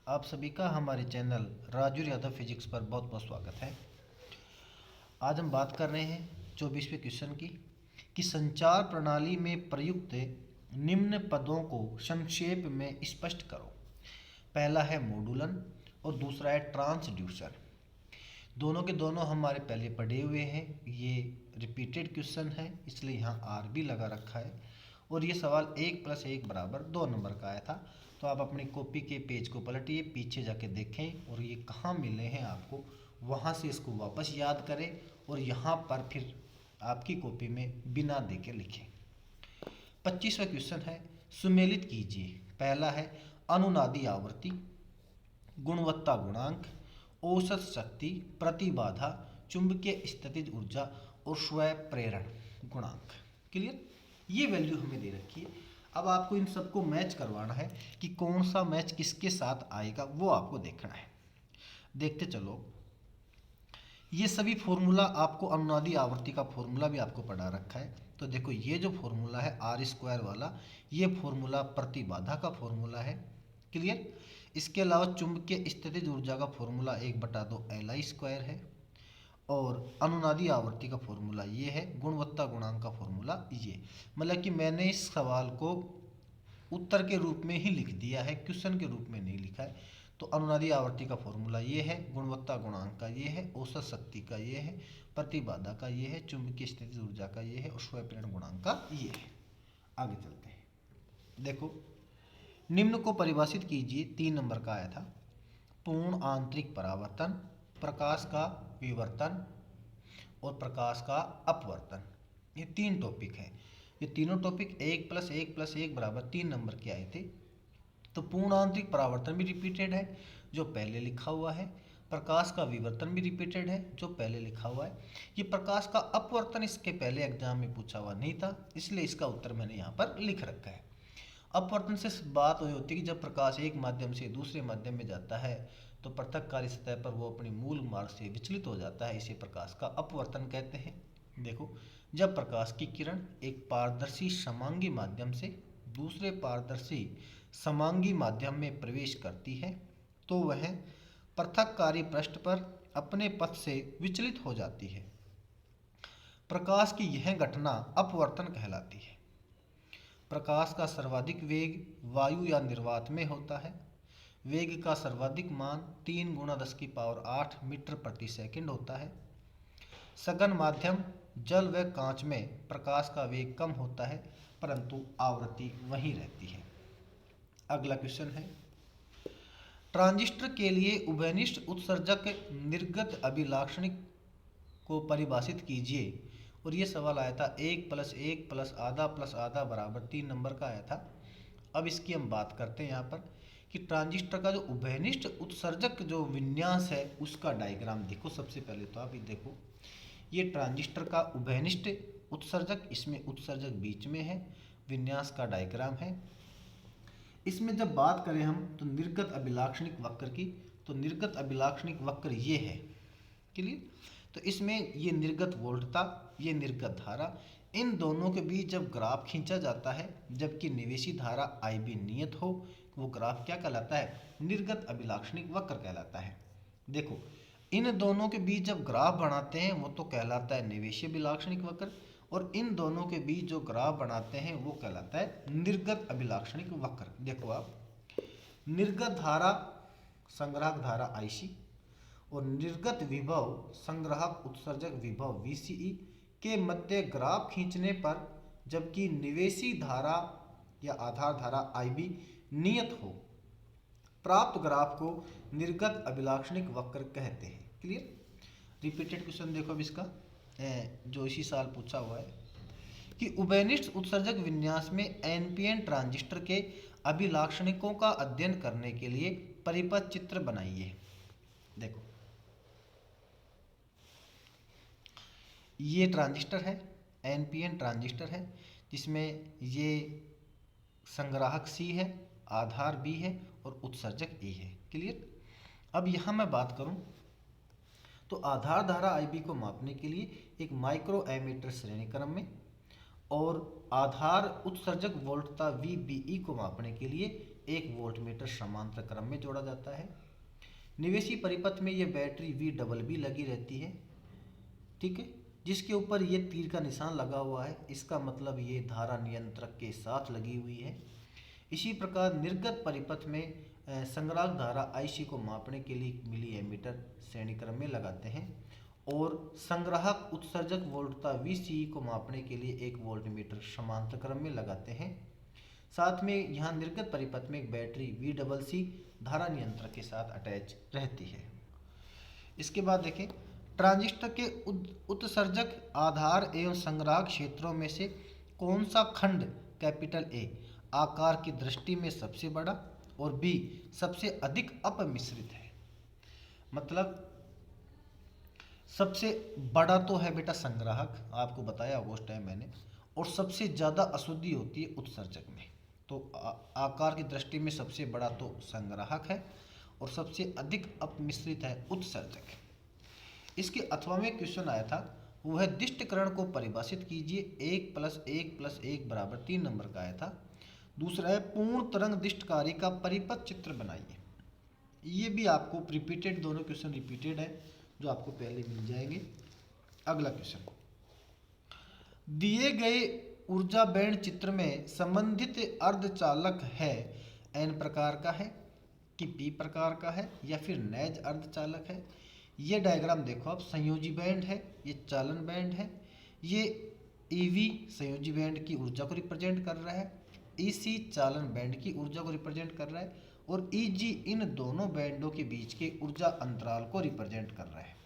आप सभी का हमारे चैनल राजू यादव फिजिक्स पर बहुत बहुत स्वागत है। आज हम बात कर रहे हैं 24वें क्वेश्चन की कि संचार प्रणाली में प्रयुक्त निम्न पदों को संक्षेप में स्पष्ट करो। पहला है मॉडुलन और दूसरा है ट्रांसड्यूसर। दोनों के दोनों हमारे पहले पढ़े हुए हैं। ये रिपीटेड क्वेश्चन है, इसलिए यहाँ आर भी लगा रखा है। और ये सवाल 1+1 = 2 नंबर का आया था। तो आप अपनी कॉपी के पेज को पलटिए, पीछे जाके देखें और ये कहाँ मिले हैं आपको, वहाँ से इसको वापस याद करें और यहाँ पर फिर आपकी कॉपी में बिना देके लिखें। 25वां क्वेश्चन है, सुमेलित कीजिए। पहला है अनुनादी आवृत्ति, गुणवत्ता गुणांक, औसत शक्ति, प्रतिबाधा, चुंबकीय स्थितिज ऊर्जा और स्वप्रेरण गुणांक। क्लियर? ये वैल्यू हमें दे रखी है। अब आपको इन सबको मैच करवाना है कि कौन सा मैच किसके साथ आएगा, वो आपको देखना है। देखते चलो। ये सभी फॉर्मूला आपको अनुनादी आवृत्ति का फॉर्मूला भी आपको पढ़ा रखा है। तो देखो, ये जो फॉर्मूला है R² वाला, ये फॉर्मूला प्रतिबाधा का फॉर्मूला है। क्लियर? इसके अलावा चुंबकीय स्थितिज ऊर्जा का फॉर्मूला 1/2 Li² है और अनुनादी आवृत्ति का फॉर्मूला ये है। गुणवत्ता गुणांक का फॉर्मूला ये। मतलब कि मैंने इस सवाल को उत्तर के रूप में ही लिख दिया है, क्वेश्चन के रूप में नहीं लिखा है। तो अनुनादी आवृत्ति का फॉर्मूला ये है, गुणवत्ता गुणांक का ये है, औसत शक्ति का ये है, प्रतिबाधा का ये है, चुंबकीय स्थितिज ऊर्जा का ये है और स्वप्रेरण गुणांक का ये है। आगे चलते हैं। देखो, निम्न को परिभाषित कीजिए। 3 नंबर का आया था। पूर्ण आंतरिक परावर्तन, प्रकाश का विवर्तन और प्रकाश का अपवर्तन, ये 3 टॉपिक हैं। ये तीनों टॉपिक 1+1+1 = 3 नंबर के आए थे। तो पूर्ण आंतरिक परावर्तन भी रिपीटेड है, जो पहले लिखा हुआ है। प्रकाश का विवर्तन भी रिपीटेड है, जो पहले लिखा हुआ है। ये प्रकाश का अपवर्तन इसके पहले एग्जाम में पूछा हुआ नहीं था, इसलिए इसका उत्तर मैंने यहाँ पर लिख रखा है। अपवर्तन से बात वही होती है कि जब प्रकाश एक माध्यम से दूसरे माध्यम में जाता है तो पृथककारी सतह पर वो अपनी मूल मार्ग से विचलित हो जाता है। इसे प्रकाश का अपवर्तन कहते हैं। देखो, जब प्रकाश की किरण एक पारदर्शी समांगी माध्यम से दूसरे पारदर्शी समांगी माध्यम में प्रवेश करती है तो वह पृथककारी पृष्ठ पर अपने पथ से विचलित हो जाती है। प्रकाश की यह घटना अपवर्तन कहलाती है। प्रकाश का सर्वाधिक वेग वायु या निर्वात में होता है। वेग का सर्वाधिक मान 3 × 10⁸ मीटर प्रति सेकंड होता है। सघन माध्यम जल व कांच में प्रकाश का वेग कम होता है, परंतु आवृत्ति वही रहती है। अगला क्वेश्चन है, ट्रांजिस्टर के लिए उभयनिष्ठ उत्सर्जक निर्गत अभिलाक्षणिक को परिभाषित कीजिए। और ये सवाल आया था 1+1+0.5+0 = 3 नंबर का आया था। अब इसकी हम बात करते हैं यहाँ पर कि ट्रांजिस्टर का जो उभयनिष्ठ उत्सर्जक जो विन्यास है उसका डायग्राम देखो। सबसे पहले तो आप ये देखो, ये ट्रांजिस्टर का उभयनिष्ठ उत्सर्जक, इसमें उत्सर्जक बीच में है, विन्यास का डायग्राम है। इसमें जब बात करें हम तो निर्गत अभिलाक्षणिक वक्र की, तो निर्गत अभिलाक्षणिक वक्र ये है। क्लियर? तो इसमें ये निर्गत वोल्टता, ये निर्गत धारा, इन दोनों के बीच जब ग्राफ खींचा जाता है, जबकि निवेशी धारा IB नियत हो, वो ग्राफ क्या कहलाता है? निर्गत अभिलाक्षणिक वक्र कहलाता है। देखो, इन दोनों के बीच जब ग्राफ बनाते हैं वो तो कहलाता है निवेशी अभिलाक्षणिक वक्र, और इन दोनों के बीच जो ग्राफ बनाते हैं वो कहलाता है निर्गत अभिलाक्षणिक वक्र। देखो आप, निर्गत धारा संग्राहक धारा IC और निर्गत विभव संग्राहक उत्सर्जक विभव VCE के मध्य ग्राफ खींचने पर, जबकि निवेशी धारा या आधार धारा IB नियत हो, प्राप्त ग्राफ को निर्गत अभिलाक्षणिक वक्र कहते हैं। क्लियर? रिपीटेड क्वेश्चन देखो अब इसका, जो इसी साल पूछा हुआ है कि उभयनिष्ठ उत्सर्जक विन्यास में NPN ट्रांजिस्टर के अभिलाक्षणिकों का अध्ययन करने के लिए परिपथ चित्र बनाइए। देखो, ये ट्रांजिस्टर है, NPN ट्रांजिस्टर है, जिसमें ये संग्राहक C है, आधार B है और उत्सर्जक A है। क्लियर? अब यहाँ मैं बात करूँ तो आधार धारा IB को मापने के लिए एक माइक्रो एमीटर श्रेणी क्रम में और आधार उत्सर्जक वोल्टता VBE को मापने के लिए एक वोल्टमीटर समांतर क्रम में जोड़ा जाता है। निवेशी परिपथ में ये बैटरी VBB लगी रहती है, ठीक है, जिसके ऊपर ये तीर का निशान लगा हुआ है, इसका मतलब ये धारा नियंत्रक के साथ लगी हुई है। इसी प्रकार निर्गत परिपथ में संग्राहक धारा IC को मापने के लिए मिली एमीटर श्रेणी क्रम में लगाते हैं और संग्राहक उत्सर्जक वोल्टता VCE को मापने के लिए एक वोल्टमीटर समांतर क्रम में लगाते हैं। साथ में यहाँ निर्गत परिपथ में एक बैटरी VCC धारा नियंत्रक के साथ अटैच रहती है। इसके बाद देखें, ट्रांजिस्टर के उत्सर्जक आधार एवं संग्राहक क्षेत्रों में से कौन सा खंड कैपिटल A आकार की दृष्टि में सबसे बड़ा और B सबसे अधिक अपमिश्रित है। मतलब सबसे बड़ा तो है बेटा संग्राहक, आपको बताया उस टाइम मैंने, और सबसे ज़्यादा अशुद्धि होती है उत्सर्जक में। तो आकार की दृष्टि में सबसे बड़ा तो संग्राहक है और सबसे अधिक अपमिश्रित है उत्सर्जक। इसके अथवा में क्वेश्चन आया था, वो है दिष्टकरण को परिभाषित कीजिए। 1 + 1 + 1 = 3 नंबर का आया था। दूसरा है पूर्ण तरंग दिष्टकारी का परिपथ चित्र बनाइए। ये भी आपको रिपीटेड, दोनों क्वेश्चन रिपीटेड है जो आपको पहले मिल जाएंगे। अगला क्वेश्चन, दिए गए ऊर्जा बैंड चित्र में संबंधित अर्धचालक है N प्रकार का है कि P प्रकार का है या फिर नैज अर्धचालक है। ये डायग्राम देखो आप, संयोजी बैंड है, ये चालन बैंड है, ये EV संयोजी बैंड की ऊर्जा को रिप्रेजेंट कर रहा है, EC चालन बैंड की ऊर्जा को रिप्रेजेंट कर रहा है और EG इन दोनों बैंडों के बीच के ऊर्जा अंतराल को रिप्रेजेंट कर रहा है।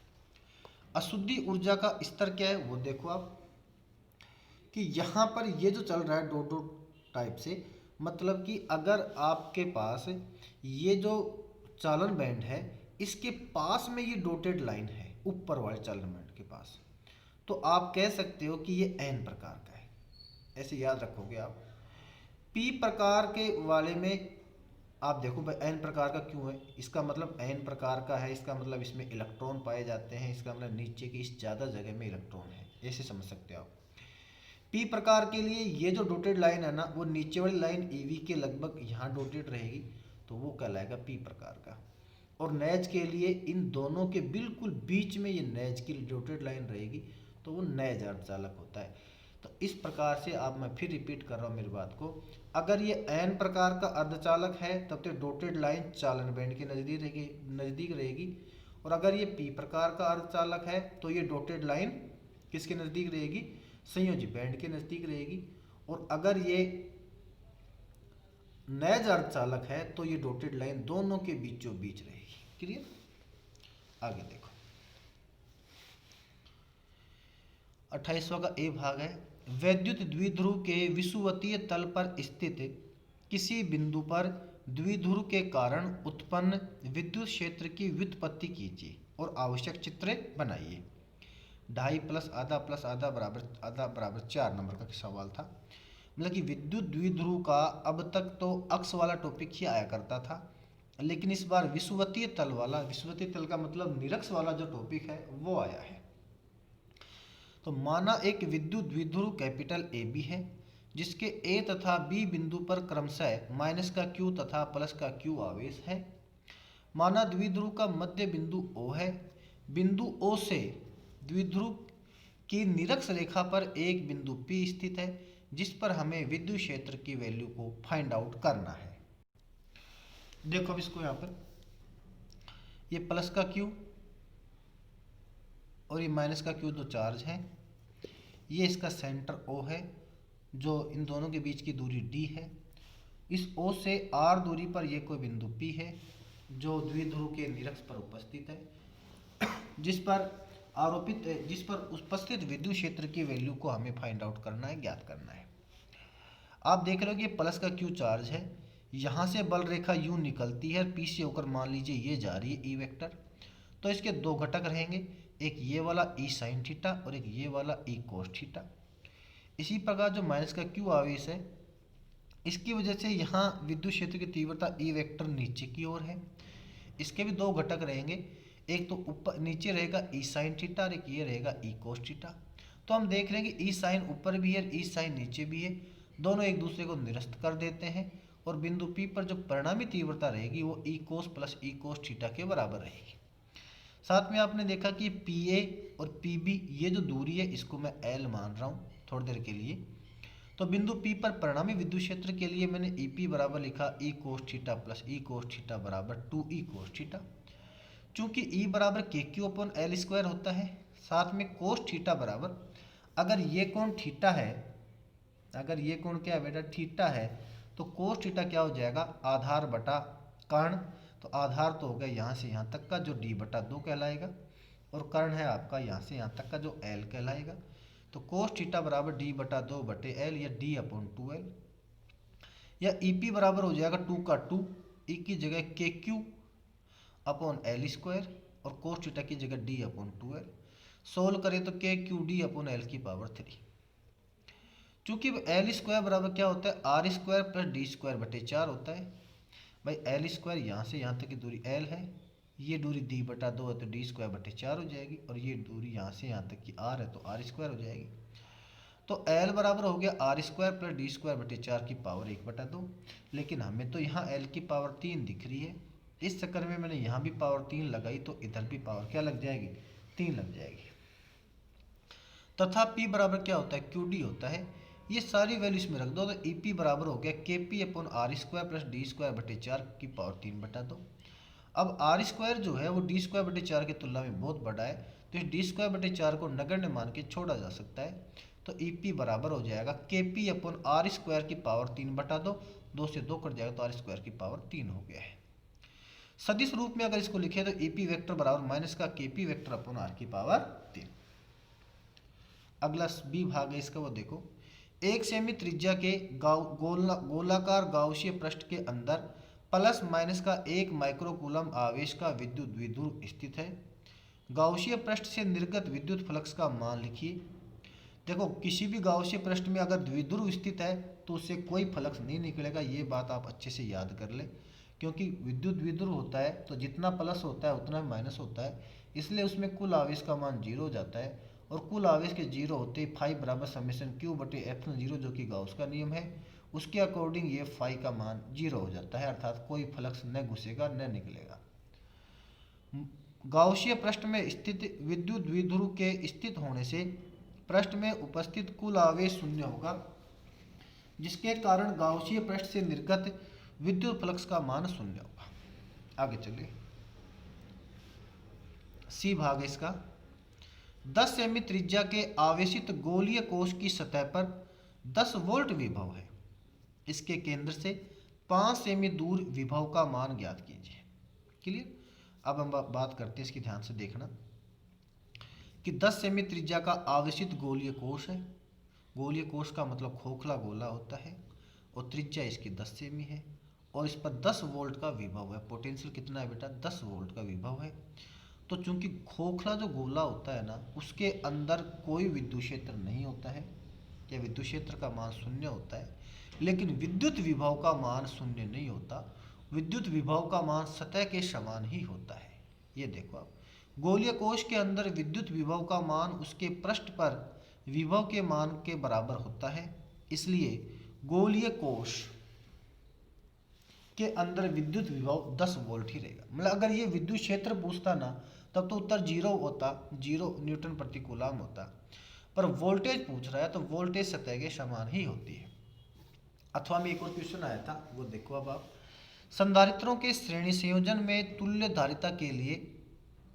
अशुद्धि ऊर्जा का स्तर क्या है वो देखो आप, कि यहाँ पर ये जो चल रहा है डॉट डॉट टाइप से, मतलब कि अगर आपके पास ये जो चालन बैंड है इसके पास में ये डॉटेड लाइन है ऊपर वाले चालन बैंड के पास, तो आप कह सकते हो कि ये N प्रकार का है। ऐसे याद रखोगे आप। P प्रकार के वाले में आप देखो भाई N प्रकार का क्यों है, इसका मतलब N प्रकार का है, इसका मतलब इसमें इलेक्ट्रॉन पाए जाते हैं, इसका मतलब नीचे की इस ज़्यादा जगह में इलेक्ट्रॉन है, ऐसे समझ सकते हो आप। P प्रकार के लिए ये जो डॉटेड लाइन है ना, वो नीचे वाली लाइन EV के लगभग यहाँ डॉटेड रहेगी, तो वो कहलाएगा P प्रकार का। और नैज के लिए इन दोनों के बिल्कुल बीच में ये नैज की डॉटेड लाइन रहेगी, तो वो नैज अर्धचालक होता है। तो इस प्रकार से आप, मैं फिर रिपीट कर रहा हूँ मेरी बात को, अगर ये N प्रकार का अर्धचालक है तब तो डॉटेड लाइन चालन बैंड के नज़दीक रहेगी, और अगर ये P प्रकार का अर्धचालक है तो ये डॉटेड लाइन किसके नज़दीक रहेगी, संयोजी बैंड के नज़दीक रहेगी। और अगर ये नैज अर्धचालक है तो ये डॉटेड लाइन दोनों के बीचों बीच रहेगी। क्लियर? आगे देखो, 28वां का A भाग है, वैद्युत द्विध्रुव के विषुवतीय तल पर स्थित किसी बिंदु पर द्विध्रुव के कारण उत्पन्न विद्युत क्षेत्र की व्युत्पत्ति कीजिए और आवश्यक चित्र बनाइए। 2.5 + आधा + आधा बराबर 4 नंबर का सवाल था। मतलब कि विद्युत द्विध्रुव का अब तक तो अक्ष वाला टॉपिक ही आया करता था, लेकिन इस बार विषुवतीय तल वाला, विषुवतीय तल का मतलब निरक्ष वाला जो टॉपिक है वो आया है। तो माना एक विद्युत द्विध्रुव कैपिटल AB है जिसके A तथा B बिंदु पर क्रमशः माइनस का Q तथा प्लस का Q आवेश है। माना द्विध्रुव का मध्य बिंदु O है। बिंदु O से द्विध्रुव की निरक्ष रेखा पर एक बिंदु P स्थित है जिस पर हमें विद्युत क्षेत्र की वैल्यू को फाइंड आउट करना है। देखो अब इसको यहाँ पर, ये प्लस का Q और ये माइनस का Q दो चार्ज हैं। ये इसका सेंटर O है जो इन दोनों के बीच की दूरी D है। इस O से R दूरी पर ये कोई बिंदु P है जो द्विध्रुव के निरक्ष पर उपस्थित है, जिस पर उपस्थित विद्युत क्षेत्र की वैल्यू को हमें फाइंड आउट करना है, ज्ञात करना है। आप देख रहे हो कि प्लस का Q चार्ज है, यहाँ से बल रेखा U निकलती है, P से होकर मान लीजिए ये जा रही है E वेक्टर। तो इसके दो घटक रहेंगे, एक ये वाला E साइन थीटा और एक ये वाला E कोस थीटा। इसी प्रकार जो माइनस का Q आवेश है, इसकी वजह से यहाँ विद्युत क्षेत्र की तीव्रता E वेक्टर नीचे की ओर है। इसके भी दो घटक रहेंगे, एक तो ऊपर नीचे रहेगा E साइन थीटा और एक ये रहेगा E कोस थीटा। तो हम देख रहे हैं कि E साइन ऊपर भी है, E साइन नीचे भी है, दोनों एक दूसरे को निरस्त कर देते हैं और बिंदु P पर जो परिणामी तीव्रता रहेगी वो ई कोस प्लस ई कोस थीटा के बराबर रहेगी। साथ में आपने देखा कि PA और PB ये जो दूरी है इसको मैं L मान रहा हूँ थोड़ी देर के लिए। तो बिंदु P पर परिणामी विद्युत क्षेत्र के लिए मैंने EP बराबर लिखा ई कोस थीटा प्लस ई कोस थीटा बराबर 2E कोस थीटा। चूंकि E बराबर KQ अपॉन L स्क्वायर होता है, साथ में कोस थीटा बराबर, अगर ये कोण थीटा है, अगर ये कोण क्या है बेटा थीटा है, तो कोस थीटा क्या हो जाएगा आधार बटा कर्ण। तो आधार तो हो गया यहाँ से यहाँ तक का जो D/2 कहलाएगा, और कर्ण है आपका यहाँ से यहाँ तक का जो L कहलाएगा। तो कोस थीटा बराबर D/2 बटे L या D/2L, या EP बराबर हो जाएगा 2 का 2, E की जगह KQ अपॉन L स्क्वायर और कोस थीटा की जगह D/2L। सोल्व करें तो KQD अपॉन L की पावर 3। चूंकि L स्क्वायर बराबर क्या होता है R square plus D square बटे 4 होता है। भाई L स्क्वायर यहाँ से यहाँ तक की दूरी L है, ये दूरी D/2 है तो D स्क्वायर बटे 4 हो जाएगी, और ये दूरी यहाँ से यहाँ तक की R है तो R स्क्वायर हो जाएगी। तो L बराबर हो गया R square plus D square बटे 4 की पावर 1/2। लेकिन हमें तो यहाँ L की पावर 3 दिख रही है, इस चक्कर में मैंने यहाँ भी पावर 3 लगाई, तो इधर भी पावर क्या लग जाएगी 3 लग जाएगी। तथा P बराबर क्या होता है QD होता है। ये सारी वैल्यू इसमें रख दो तो EP बराबर हो गया KP upon R square plus D square बटे 4 की पावर 3/2। अब R स्क्वायर जो है वो D स्क्वायर बटे 4 की तुलना में बहुत बड़ा है, तो इस D स्क्वायर बटे 4 को नगण्य मान के छोड़ा जा सकता है। तो EP बराबर हो जाएगा KP अपॉन R स्क्वायर की पावर 3/2, 2 से 2 कट जाएगा तो R स्क्वायर की पावर 3 हो गया है। सदिश रूप में अगर इसको लिखे तो EP वेक्टर बराबर माइनस का KP वेक्टर अपॉन R की पावर 3। अगला B भाग है इसका, वो देखो। 1 सेमी त्रिज्या के गोलाकार गाउसीय पृष्ठ के अंदर प्लस माइनस का 1 माइक्रोकूलम आवेश का विद्युत द्विध्रुव स्थित है। गाउसीय पृष्ठ से निर्गत विद्युत फ्लक्स का मान लिखिए। देखो किसी भी गाउसीय पृष्ठ में अगर द्विध्रुव स्थित है तो उससे कोई फ्लक्स नहीं निकलेगा, ये बात आप अच्छे से याद कर ले, क्योंकि विद्युत द्विध्रुव होता है तो जितना प्लस होता है उतना माइनस होता है, इसलिए उसमें कुल आवेश का मान 0 हो जाता है, और कुल आवेश के 0 होते ही फाई बराबर समेशन Q बटे एप्सिलॉन 0 जो कि गाउस का नियम है उसके अकॉर्डिंग ये फाई का मान 0 हो जाता है, अर्थात कोई फ्लक्स न घुसेगा न निकलेगा। गाउसीय पृष्ठ में स्थित विद्युत द्विध्रुव के स्थित होने से पृष्ठ में उपस्थित कुल आवेश शून्य होगा, जिसके कारण गाउसीय पृष्ठ से निर्गत विद्युत फ्लक्स का मान शून्य होगा। आगे चलिए, सी भाग है इसका। 10 सेमी त्रिज्या के आवेशित गोलीय कोश की सतह पर 10 वोल्ट विभव है। इसके केंद्र से 5 सेमी दूर विभव का मान ज्ञात कीजिए। क्लियर। अब हम बात करते हैं इसकी, ध्यान से देखना कि 10 सेमी त्रिज्या का आवेशित गोलीय कोश है। गोलीय कोश का मतलब खोखला गोला होता है, और त्रिज्या इसकी 10 सेमी है, और इस पर 10 वोल्ट का विभव है। पोटेंशियल कितना है बेटा 10 वोल्ट का विभव है। तो चूंकि खोखला जो गोला होता है ना उसके अंदर कोई विद्युत क्षेत्र नहीं होता है, या विद्युत क्षेत्र का मान शून्य होता है, लेकिन विद्युत विभव का मान शून्य नहीं होता। विद्युत विभव का मान सतह के समान ही होता है। ये देखो आप, गोलीय कोश के अंदर विद्युत विभव का मान उसके पृष्ठ पर विभव के मान के बराबर होता है, इसलिए गोलीय कोश के अंदर विद्युत विभव 10 वोल्ट ही रहेगा। मतलब अगर ये विद्युत क्षेत्र पूछता ना तब तो उत्तर 0 होता, 0 न्यूटन प्रति कूलम होता, पर वोल्टेज पूछ रहा है तो वोल्टेज सतह के समान ही होती है। अथवा में एक और क्वेश्चन आया था, वो देखो अब आप। संधारित्रों के श्रेणी संयोजन में तुल्य धारिता के लिए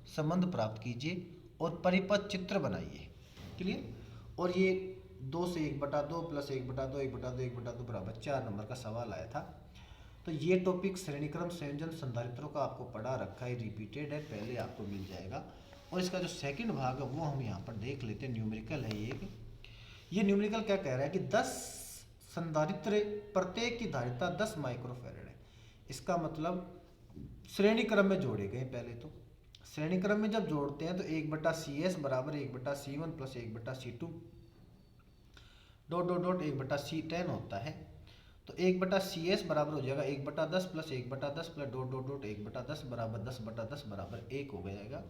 संबंध प्राप्त कीजिए और परिपथ चित्र बनाइए। क्लियर। और ये 2 से 1/2 प्लस 1/2 1/2 1/2 बराबर 4 नंबर का सवाल आया था। तो ये टॉपिक श्रेणीक्रम संयोजन संधारित्रों का आपको पढ़ा रखा है, रिपीटेड है, पहले आपको मिल जाएगा। और इसका जो सेकंड भाग है वो हम यहाँ पर देख लेते हैं। न्यूमेरिकल है ये न्यूमेरिकल क्या कह रहा है कि 10 संधारित्र प्रत्येक की धारिता 10 माइक्रोफैरड है। इसका मतलब श्रेणी क्रम में जोड़े गए। पहले तो श्रेणी क्रम में जब जोड़ते हैं तो 1/CS बराबर 1/C1 plus 1/C2 dot 1/C10 होता है। तो 1/CS बराबर हो जाएगा 1/10 प्लस 1/10 प्लस डॉट 1/10 बराबर 10/10 बराबर 1 हो जाएगा।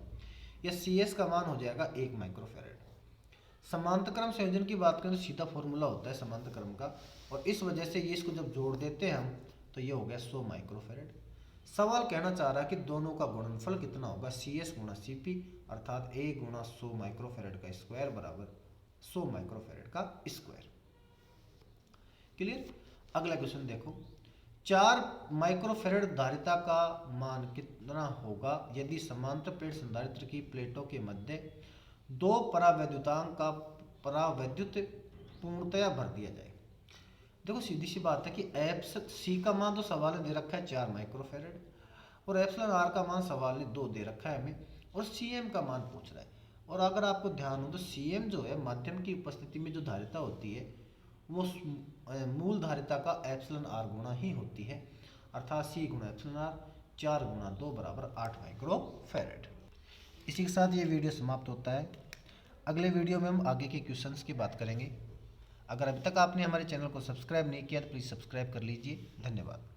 या CS का मान हो जाएगा 1 माइक्रोफैरड। समांतर क्रम संयोजन की बात करें तो सीधा फॉर्मूला होता है समांतर क्रम का, और इस वजह से ये इसको जब जोड़ देते हैं हम तो ये हो गया 100 माइक्रोफेरेड। सवाल कहना चाह रहा है कि दोनों का गुणनफल कितना होगा, CS गुणा CP, अर्थात A गुणा 100 माइक्रोफेरेड का स्क्वायर बराबर 100 माइक्रोफेरेड का स्क्वायर। क्लियर। अगला क्वेश्चन देखो, 4 माइक्रोफेरेड धारिता का मान कितना होगा यदि समांतर प्लेट संधारित्र की प्लेटों के मध्य दो परावैद्युतांक का परावैद्युत पूर्णतया भर दिया जाए। देखो सीधी सी बात है कि C का मान तो सवाल ने दे रखा है 4 माइक्रोफेरेड, और एप्सिलॉन R का मान सवाल ने 2 दे रखा है हमें, और CM का मान पूछ रहा है। और अगर आपको ध्यान हो तो CM जो है माध्यम की उपस्थिति में जो धारिता होती है वो मूल धारिता का एप्सिलॉन R गुणा ही होती है, अर्थात C गुणा एप्सिलॉन R 4 गुणा 2 बराबर 8 माइक्रोफेरेड। इसी के साथ ये वीडियो समाप्त होता है। अगले वीडियो में हम आगे के क्वेश्चंस की बात करेंगे। अगर अभी तक आपने हमारे चैनल को सब्सक्राइब नहीं किया तो प्लीज़ सब्सक्राइब कर लीजिए। धन्यवाद।